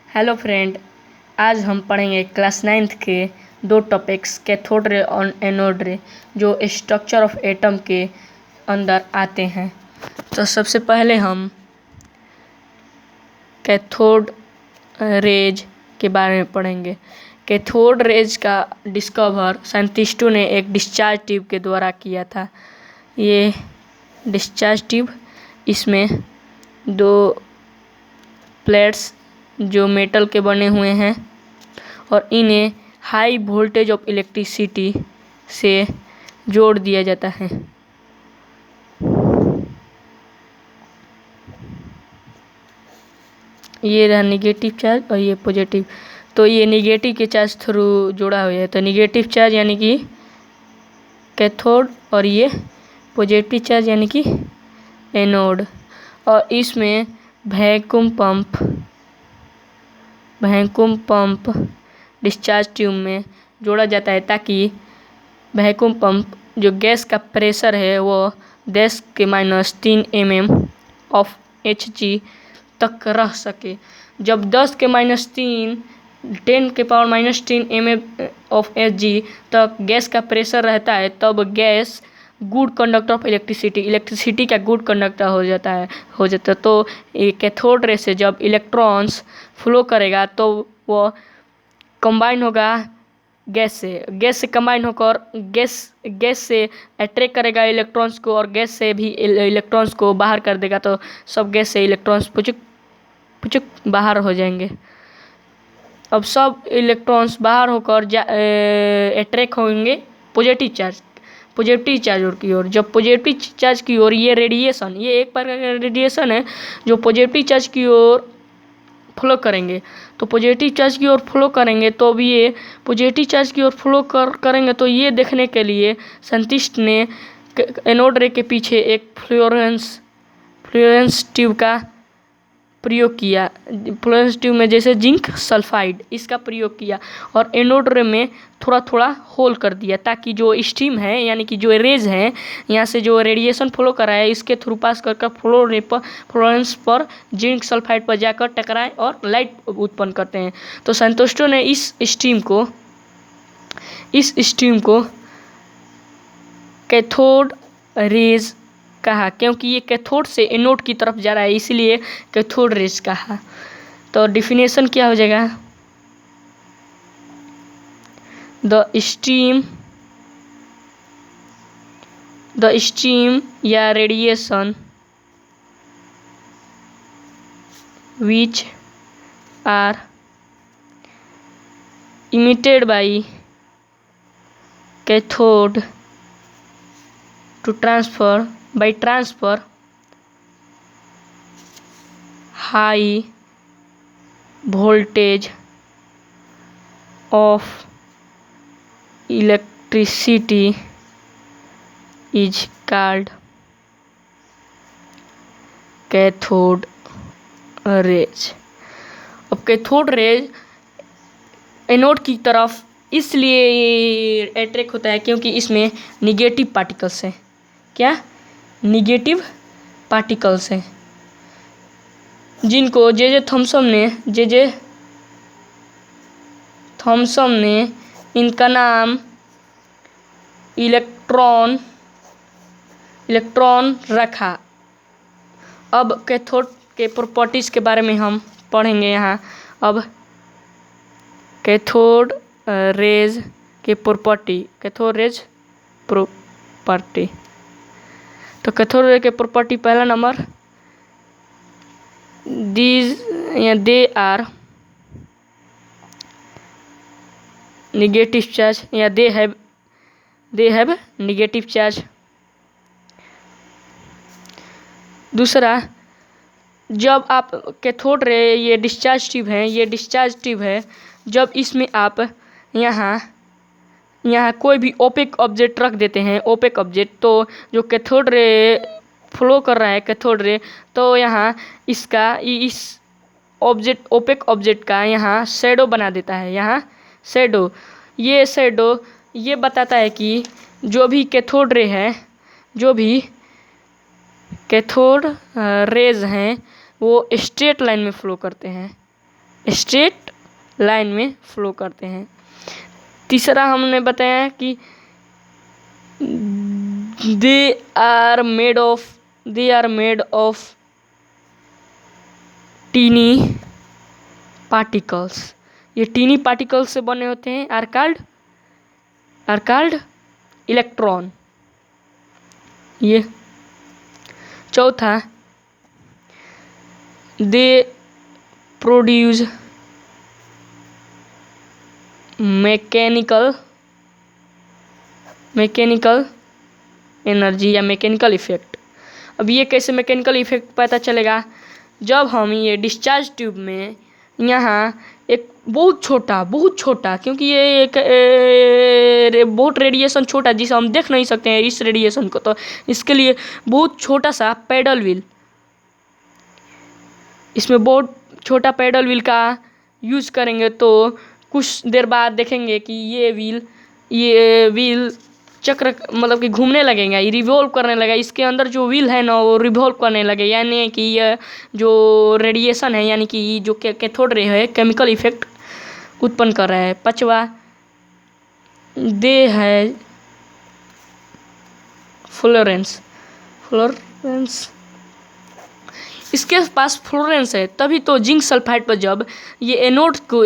Hello friend, आज हम पढ़ेंगे क्लास 9th के दो टॉपिक्स कैथोड रे और एनोड रे जो स्ट्रक्चर ऑफ एटम के अंदर आते हैं। तो सबसे पहले हम कैथोड रेज के बारे में पढ़ेंगे। कैथोड रेज का डिस्कवर साइंटिस्टों ने एक डिस्चार्ज ट्यूब के द्वारा किया था। ये डिस्चार्ज ट्यूब, इसमें दो प्लेट्स जो मेटल के बने हुए हैं और इन्हें हाई वोल्टेज ऑफ इलेक्ट्रिसिटी से जोड़ दिया जाता है। ये रहा निगेटिव चार्ज और ये पॉजिटिव। तो ये निगेटिव के चार्ज थ्रू जोड़ा हुआ है, तो निगेटिव चार्ज यानी कि कैथोड और ये पॉजिटिव चार्ज यानी कि एनोड। और इसमें वैक्यूम पंप डिस्चार्ज ट्यूब में जोड़ा जाता है ताकि वैक्यूम पंप जो गैस का प्रेशर है वो 10 के -3 mm ऑफ Hg तक रह सके। जब 10 के -3 10 के पावर -3 mm ऑफ Hg तक गैस का प्रेशर रहता है तब gas good conductor of electricity का गुड कंडक्टर हो जाता है। तो ये कैथोड रे से जब इलेक्ट्रॉन्स फ्लो करेगा तो वो कंबाइन होगा गैस से कंबाइन होकर गैस से अट्रैक्ट करेगा इलेक्ट्रॉन्स को और गैस से भी इलेक्ट्रॉन्स को बाहर कर देगा। तो सब गैस से इलेक्ट्रॉन्स पुचुक बाहर हो जाएंगे। अब सब इलेक्ट्रॉन्स बाहर होकर अट्रैक्ट होंगे पॉजिटिव चार्ज की ओर। जब पॉजिटिव चार्ज की ओर ये एक प्रकार का रेडिएशन है जो पॉजिटिव चार्ज की ओर फ्लो करेंगे। तो पॉजिटिव चार्ज की ओर फ्लो करेंगे तो भी ये पॉजिटिव चार्ज की ओर फ्लो करेंगे। तो ये देखने के लिए साइंटिस्ट ने एनोड रे के पीछे एक फ्लोरेंस ट्यूब का प्रयोग किया। फ्लोरेंस ट्यूब में जैसे जिंक सल्फाइड इसका प्रयोग किया और एनोड रे में थोड़ा थोड़ा होल कर दिया ताकि जो स्टीम है यानी कि जो रेज है यहाँ से जो रेडिएशन फ्लो कर रहा है इसके थ्रू पास कर फ्लोरेंस पर जिंक सल्फाइड पर जाकर टकराए और लाइट उत्पन्न करते हैं। तो साइंटिस्टों ने इस स्टीम को कैथोड रेज कहा, क्योंकि ये कैथोड से एनोड की तरफ जा रहा है, इसलिए कैथोड रेज कहा। तो डेफिनेशन क्या हो जाएगा? द स्टीम या radiation which are emitted by cathode by transfer high voltage of electricity is called cathode rays. अब कैथोड रेज एनोड की तरफ इसलिए अट्रैक्ट होता है क्योंकि इसमें निगेटिव पार्टिकल्स हैं। क्या? निगेटिव पार्टिकल्स हैं जिनको जे थॉमसन ने इनका नाम इलेक्ट्रॉन रखा। अब कैथोड के प्रॉपर्टीज़ के बारे में हम पढ़ेंगे यहाँ। अब कैथोड रेज के प्रॉपर्टी तो कैथोड रे के प्रॉपर्टी पहला number they are negative charge या दे हैव नेगेटिव चार्ज। दूसरा, जब आप कैथोड रे ये डिस्चार्ज ट्यूब है जब इसमें आप यहाँ कोई भी ओपेक ऑब्जेक्ट रख देते हैं तो जो कैथोड रे फ्लो कर रहा है कैथोड रे तो यहाँ इस ओपेक ऑब्जेक्ट का यहाँ शैडो बना देता है। यहाँ शैडो ये बताता है कि जो भी कैथोड रेज हैं वो स्ट्रेट लाइन में फ्लो करते हैं, स्ट्रेट लाइन में फ्लो करते हैं। तीसरा हमने बताया कि they are made of tiny particles. ये टीनी पार्टिकल्स से बने होते हैं, आर कॉल्ड इलेक्ट्रॉन। ये चौथा, दे प्रोड्यूस मैकेनिकल एनर्जी या मैकेनिकल इफेक्ट। अब ये कैसे मैकेनिकल इफेक्ट पता चलेगा? जब हम ये डिस्चार्ज ट्यूब में यहाँ एक बहुत छोटा, क्योंकि ये एक बहुत रेडिएशन छोटा जिसे हम देख नहीं सकते हैं इस रेडिएशन को, तो इसके लिए बहुत छोटा सा पैडल व्हील, इसमें बहुत छोटा पैडल व्हील का यूज़ करेंगे तो कुछ देर बाद देखेंगे कि ये व्हील चक्र मतलब कि घूमने लगेगा, ये रिवॉल्व करने लगेगा। इसके अंदर जो व्हील है ना वो रिवॉल्व करने लगे, यानी कि यह जो रेडिएशन है यानी कि जो कैथोड रे है केमिकल इफेक्ट उत्पन्न कर रहा है। पांचवा, दे है फ्लोरेंस। इसके पास फ्लोरेंस है, तभी तो जिंक सल्फाइड पर जब ये एनोड को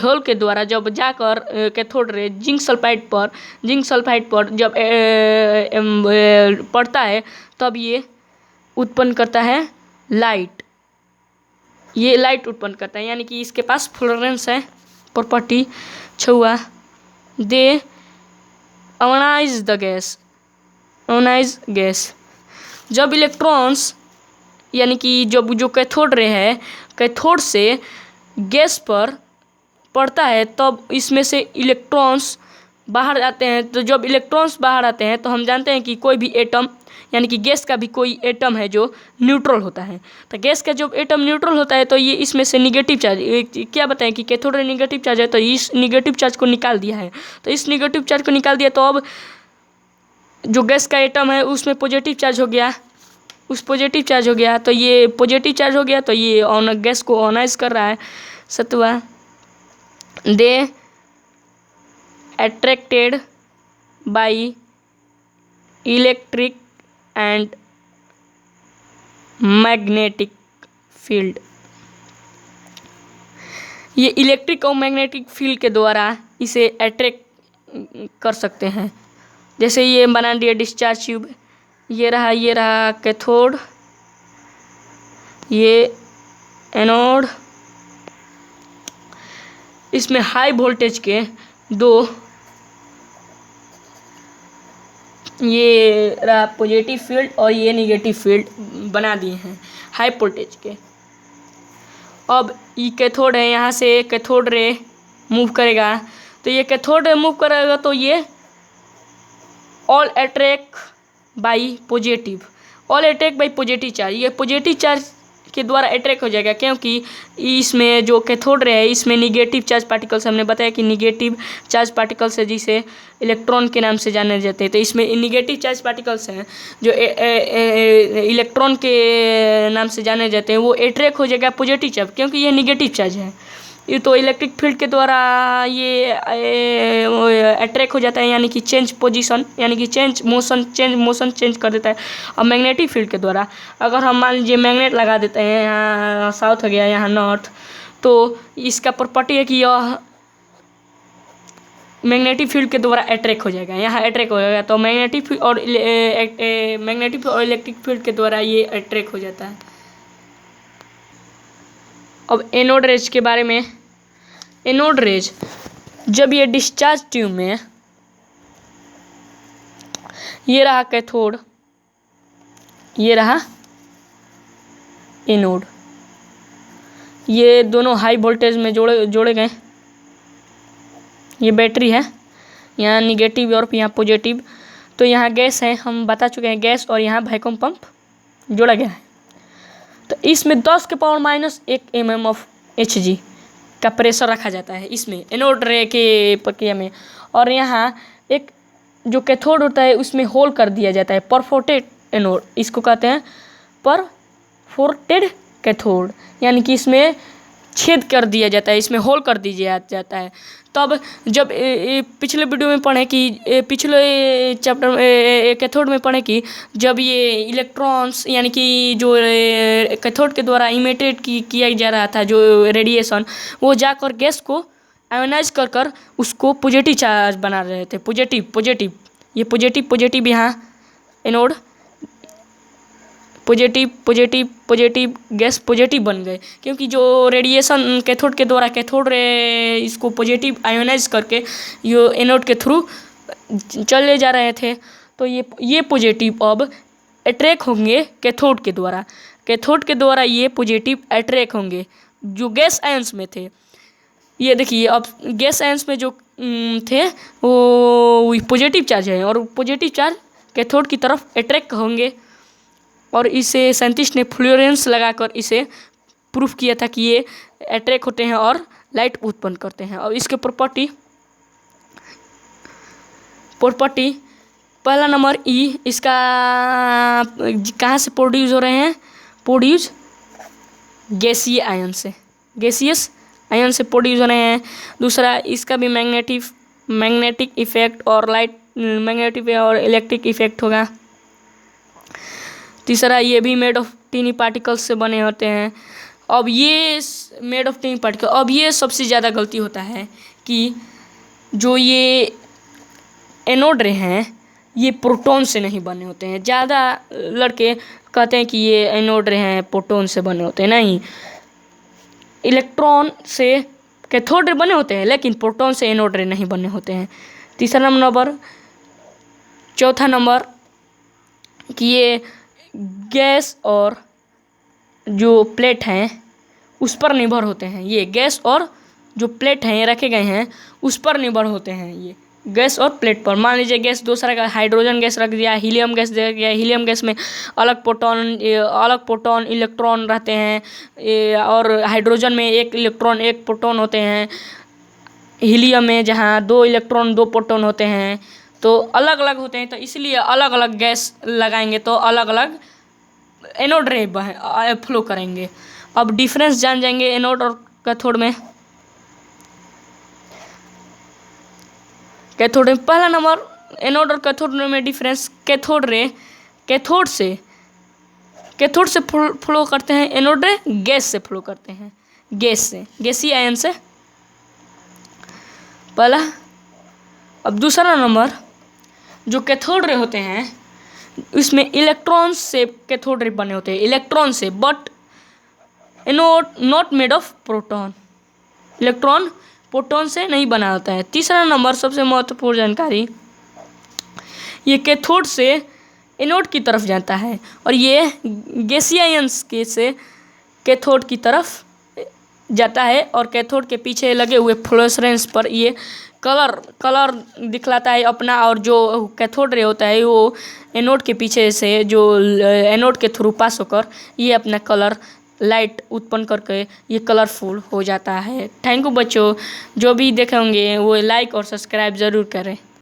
होल के द्वारा जब जाकर कैथोड रे जिंक सल्फाइड पर जब पड़ता है तब ये उत्पन्न करता है लाइट। ये लाइट उत्पन्न करता है, यानी कि इसके पास फ्लोरेंस है प्रॉपर्टी। छुआ, दे अयोनाइज गैस। जब इलेक्ट्रॉन्स यानी कि जब जो कैथोड रे है कैथोड से गैस पर पड़ता है तब इसमें से इलेक्ट्रॉन्स बाहर आते हैं। तो जब इलेक्ट्रॉन्स बाहर आते हैं तो हम जानते हैं कि कोई भी एटम यानी कि गैस का भी कोई एटम है जो न्यूट्रल होता है। तो गैस का जब एटम न्यूट्रल होता है तो ये इसमें से निगेटिव चार्ज, क्या बताएं कि कैथोड रे निगेटिव चार्ज है तो इस निगेटिव चार्ज को निकाल दिया है। तो इस निगेटिव चार्ज को निकाल दिया तो अब जो गैस का एटम है उसमें पॉजिटिव चार्ज हो गया, तो ये पॉजिटिव चार्ज हो गया तो ये गैस को ऑनाइज कर रहा है। सतवा, they attracted by electric and magnetic field. ये इलेक्ट्रिक और मैग्नेटिक फील्ड के द्वारा इसे अट्रैक्ट कर सकते हैं। जैसे ये बना दिया डिस्चार्ज ट्यूब, ये रहा कैथोड, ये एनोड। इसमें हाई वोल्टेज के दो, ये रहा पॉजिटिव फील्ड और ये नेगेटिव फील्ड बना दिए हैं हाई वोल्टेज के। अब ये कैथोड है, यहाँ से कैथोड रे मूव करेगा, तो ये कैथोड रे मूव करेगा तो ये all attract by positive charge. ये पॉजिटिव चार्ज के द्वारा अट्रैक्ट हो जाएगा, क्योंकि इसमें जो कैथोड रे है इसमें निगेटिव चार्ज पार्टिकल्स, हमने बताया कि निगेटिव चार्ज पार्टिकल्स है जिसे इलेक्ट्रॉन के नाम से जाने जाते हैं। तो इसमें निगेटिव चार्ज पार्टिकल्स हैं जो इलेक्ट्रॉन के नाम से जाने जाते हैं, वो अट्रैक्ट हो जाएगा पॉजिटिव चार्ज, क्योंकि ये निगेटिव चार्ज है। ये तो इलेक्ट्रिक फील्ड के द्वारा ये अट्रैक्ट हो जाता है, यानी कि चेंज पोजीशन, यानी कि मोशन चेंज कर देता है। और मैग्नेटिक फील्ड के द्वारा अगर हम मान लीजिए मैग्नेट लगा देते हैं, यहाँ साउथ हो गया यहाँ नॉर्थ, तो इसका प्रॉपर्टी है कि यह मैग्नेटिक फील्ड के द्वारा अट्रैक्ट हो जाएगा, यहाँ अट्रैक्ट हो जाएगा। तो मैग्नेटिक और इलेक्ट्रिक फील्ड के द्वारा ये अट्रैक्ट हो जाता है। अब एनोड रेज के बारे में, एनोड रेज जब ये डिस्चार्ज ट्यूब में, ये रहा कैथोड, ये रहा एनोड, ये दोनों हाई वोल्टेज में जोड़े गए। ये बैटरी है, यहाँ निगेटिव और यहाँ पॉजिटिव। तो यहाँ गैस है, हम बता चुके हैं गैस, और यहाँ वैक्यूम पंप जोड़ा गया है। तो इसमें 10⁻⁻1 mm ऑफ Hg का प्रेशर रखा जाता है इसमें एनोड रे के प्रक्रिया में। और यहाँ एक जो कैथोड होता है उसमें होल कर दिया जाता है, परफोर्टेड एनोड, इसको कहते हैं परफोर्टेड कैथोड, यानी कि इसमें छेद कर दिया जाता है, इसमें होल कर दिया जाता है। तब जब पिछले वीडियो में पढ़े कि पिछले चैप्टर कैथोड में पढ़े कि जब ये इलेक्ट्रॉन्स यानी कि जो कैथोड के द्वारा इमिटेड किया जा रहा था जो रेडिएशन, वो जाकर गैस को आयोनाइज कर उसको पॉजिटिव चार्ज बना रहे थे। पॉजिटिव ये पॉजिटिव यहाँ एनोड पॉजिटिव गैस पॉजिटिव बन गए, क्योंकि जो रेडिएशन कैथोड के द्वारा कैथोड रे इसको पॉजिटिव आयोनाइज करके ये एनोड के थ्रू चले जा रहे थे। तो ये पॉजिटिव अब अट्रैक्ट होंगे कैथोड के द्वारा ये पॉजिटिव अट्रैक्ट होंगे जो गैस आयंस में थे। ये देखिए अब गैस आयंस में जो थे वो पॉजिटिव चार्ज है और पॉजिटिव चार्ज कैथोड की तरफ अट्रैक्ट होंगे। और इसे साइंटिस्ट ने फ्लोरेंस लगाकर इसे प्रूफ किया था कि ये अट्रैक्ट होते हैं और लाइट उत्पन्न करते हैं। और इसके प्रॉपर्टी पहला नंबर ई, इसका कहाँ से प्रोड्यूस हो रहे हैं? प्रोड्यूस गैसीय आयन से, गैसियस आयन से प्रोड्यूस हो रहे हैं। दूसरा इसका भी मैग्नेटिक इफेक्ट और मैग्नेटिक और इलेक्ट्रिक इफेक्ट होगा। तीसरा ये भी मेड ऑफ टीनी पार्टिकल्स से बने होते हैं। अब ये मेड ऑफ टीनी पार्टिकल, अब ये सबसे ज़्यादा गलती होता है कि जो ये एनोड रे हैं ये प्रोटॉन से नहीं बने होते हैं। ज़्यादा लड़के कहते हैं कि ये एनोड रे हैं प्रोटॉन से बने होते हैं, नहीं, इलेक्ट्रॉन से कैथोड रे बने होते हैं लेकिन प्रोटॉन से एनोड रे नहीं बने होते हैं। तीसरा नंबर, चौथा नंबर कि ये गैस और जो प्लेट हैं उस पर निर्भर होते हैं। ये गैस और जो प्लेट हैं ये रखे गए हैं उस पर निर्भर होते हैं। ये गैस और प्लेट पर, मान लीजिए गैस दूसरा का हाइड्रोजन गैस रख दिया, हीलियम गैस दे दिया, हीलियम गैस में अलग प्रोटॉन इलेक्ट्रॉन रहते हैं और हाइड्रोजन में एक इलेक्ट्रॉन एक प्रोटॉन होते हैं। हीलियम में जहाँ 2 इलेक्ट्रॉन 2 प्रोटॉन होते हैं, तो अलग अलग होते हैं। तो इसलिए अलग अलग गैस लगाएंगे तो अलग अलग एनोड रे फ्लो करेंगे। अब डिफरेंस जान जाएंगे एनोड और कैथोड में। कैथोड में पहला नंबर, एनोड और कैथोड में डिफरेंस, कैथोड से फ्लो करते हैं, एनोड रे गैस से फ्लो करते हैं, गैसीय आयन से, पहला। अब दूसरा नंबर, जो कैथोड रे होते हैं इसमें इलेक्ट्रॉन से कैथोड रे बने होते हैं, इलेक्ट्रॉन से, but anode not made of proton, electron proton से नहीं बना होता है। तीसरा नंबर सबसे महत्वपूर्ण जानकारी, ये कैथोड से एनोड की तरफ जाता है और ये गैसीय आयंस के से कैथोड की तरफ जाता है और कैथोड के पीछे लगे हुए फ्लोरेसेंस पर ये कलर दिखलाता है अपना। और जो कैथोड रे होता है वो एनोड के पीछे से जो एनोड के थ्रू पास होकर ये अपना कलर लाइट उत्पन्न करके ये कलरफुल हो जाता है। थैंक यू बच्चों, जो भी देखे होंगे वो लाइक और सब्सक्राइब ज़रूर करें।